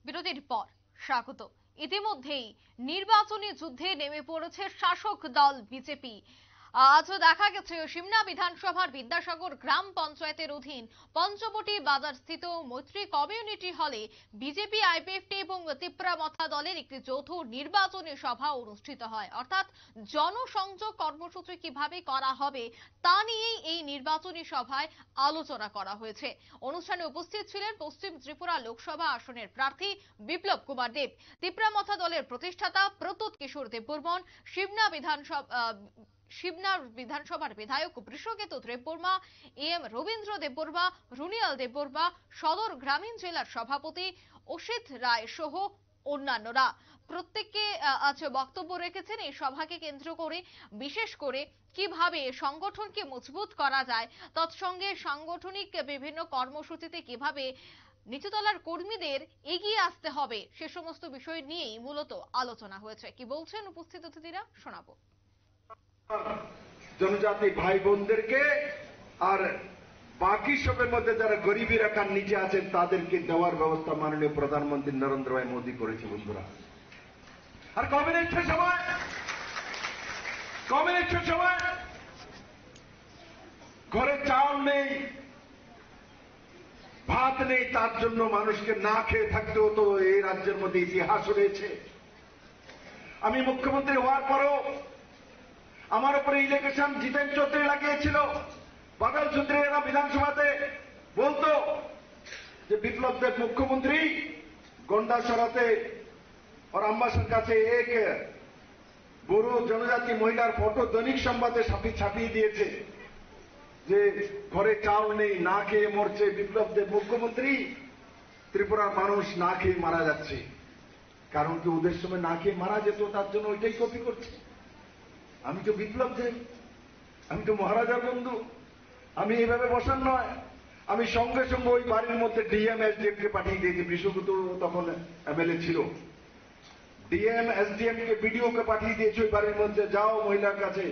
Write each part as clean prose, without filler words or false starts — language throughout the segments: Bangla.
বিরতির পর স্বাগত। ইতিমধ্যেই নির্বাচনী যুদ্ধে নেমে পড়েছে শাসক দল বিজেপি। আজও দেখা গেছে সিমনা বিধানসভার বিদ্যাসাগর গ্রাম পঞ্চায়েতের অধীন পঞ্চবটি বাজার স্থিত মৈত্রী কমিউনিটি হলে বিজেপি, আইপিএফটি এবং তিপ্রামথা দলের একটি যৌথ নির্বাচনী সভা অনুষ্ঠিত হয়। অর্থাৎ জনসংযোগ কর্মসূচি কিভাবে করা হবে তা নিয়েই এই নির্বাচনী সভায় আলোচনা করা হয়েছে। অনুষ্ঠানে উপস্থিত ছিলেন পশ্চিম ত্রিপুরা লোকসভা আসনের প্রার্থী বিপ্লব কুমার দেব, তিপ্রামথা দলের প্রতিষ্ঠাতা প্রত্যুৎ কিশোর দেববর্মন, শিবনা বিধানসভার বিধায়ক বৃষকেতু দেববর্মা, এম রবীন্দ্র দেববর্মা, রুনিয়াল দেববর্মা, সদর গ্রামীণ জেলার সভাপতি অসিত রায় সহ অন্যান্যরা। প্রত্যেককে আজ বক্তব্য রেখেছেন এই সভাকে কেন্দ্র করে, বিশেষ করে কিভাবে সংগঠনকে মজবুত করা যায়, তৎসঙ্গে সাংগঠনিক বিভিন্ন কর্মসূচিতে কিভাবে নিচুতলার কর্মীদের এগিয়ে আসতে হবে সে সমস্ত বিষয় নিয়েই মূলত আলোচনা হয়েছে। কি বলছেন উপস্থিত অতিথিরা শোনাবো। জনজাতি ভাই বোনদেরকে আর বাকি সবের মধ্যে যারা গরিবী রেখার নিচে আছেন তাদেরকে দেওয়ার ব্যবস্থা মাননীয় প্রধানমন্ত্রী নরেন্দ্র ভাই মোদী করেছে বন্ধুরা। আর কমিউনিস্টের সময় ঘরে চাল নেই, ভাত নেই, তার জন্য মানুষকে না খেয়ে থাকতে হতো। এই রাজ্যের মধ্যে ইতিহাস রয়েছে। আমি মুখ্যমন্ত্রী হওয়ার পরও আমার উপরে ইলেকশন জিতেন চৌধুরী লাগিয়েছিল। বাদল চৌধুরী এরা বিধানসভাতে বলতো যে বিপ্লব দেব মুখ্যমন্ত্রী গন্ডা সরাতে और अम्बासर কাছে এক বুড়ো জনজাতি মহিলার ফটো দৈনিক সংবাদে ছাপিয়ে দিয়েছে যে ঘরে চাল নেই, না খেয়ে মরছে বিপ্লব দেব মুখ্যমন্ত্রী, ত্রিপুরার মানুষ না খেয়ে মারা যাচ্ছে। কারণ কি ওদের সময় না খেয়ে মারা যেত, তার জন্য ওইটাই কপি করছে। আমি তো বিপ্লব দেব, আমি তো মহারাজার বন্ধু, আমি এইভাবে বসার নয়। আমি সঙ্গে সঙ্গে ওই বাড়ির মধ্যে ডিএম এসডিএম কে পাঠিয়ে দিয়েছি। বিশ্বকুতু তখন এমএলএ ছিল। ডিএম এসডিএম কে বিডিও কে পাঠিয়ে দিয়েছি ওই বাড়ির মধ্যে, যাও মহিলার কাছে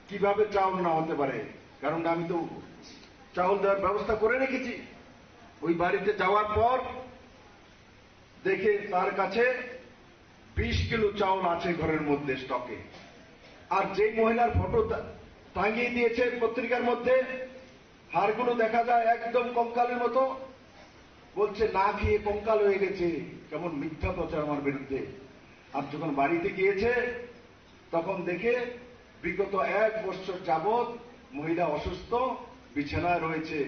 কিভাবে চাউল না হতে পারে। কারণ আমি তো চাউল দেওয়ার ব্যবস্থা করে রেখেছি। ওই বাড়িতে যাওয়ার পর দেখে তার কাছে 20 কিলো চাউল আছে ঘরের মধ্যে স্টকে। আর যেই মহিলার ফটো টাঙিয়ে দিয়েছে পত্রিকার মধ্যে, হাড়গুলো দেখা যায় একদম কঙ্কালের মতো। বলছে না খেয়ে কঙ্কাল হয়ে গেছে। কেমন মিথ্যা প্রচার আমার বিরুদ্ধে। আর যখন বাড়িতে গিয়েছে তখন দেখে বিগত 1 বছর যাবৎ মহিলা অসুস্থ, বিছানায় রয়েছে।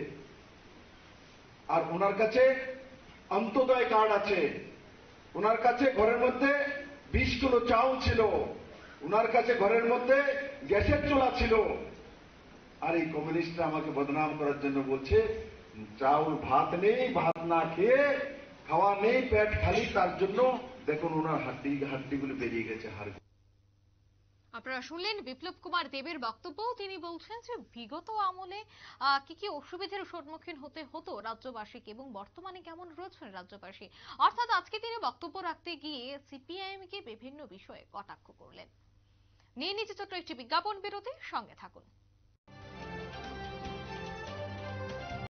আর ওনার কাছে অন্তোদয় কার্ড আছে। ওনার কাছে ঘরের মধ্যে 20 কিলো চাউল ছিল। ওনার কাছে ঘরের মধ্যে গ্যাসের চুলা ছিল। আর এই কমিউনিস্টরা আমাকে বদনাম করার জন্য বলছে চাউল ভাত নেই, ভাত না খেয়ে খাওয়া নেই, পেট খালি, তার জন্য দেখুন ওনার হাড্ডিগুলো বেরিয়ে গেছে হাড়। আপনারা শুনলেন বিপ্লব কুমার দেবের বক্তব্য। তিনি বলছেন যে বিগত আমলে কি কি অসুবিধার সম্মুখীন হতে হতো রাজ্যবাসীকে এবং বর্তমানে কেমন রয়েছেন রাজ্যবাসী। অর্থাৎ আজকে তিনি বক্তব্য রাখতে গিয়ে সিপিআইএম কে বিভিন্ন বিষয়ে কটাক্ষ করলেন। নিয়ে নিচে ছোট্ট একটি বিজ্ঞাপন বিরতি, সঙ্গে থাকুন।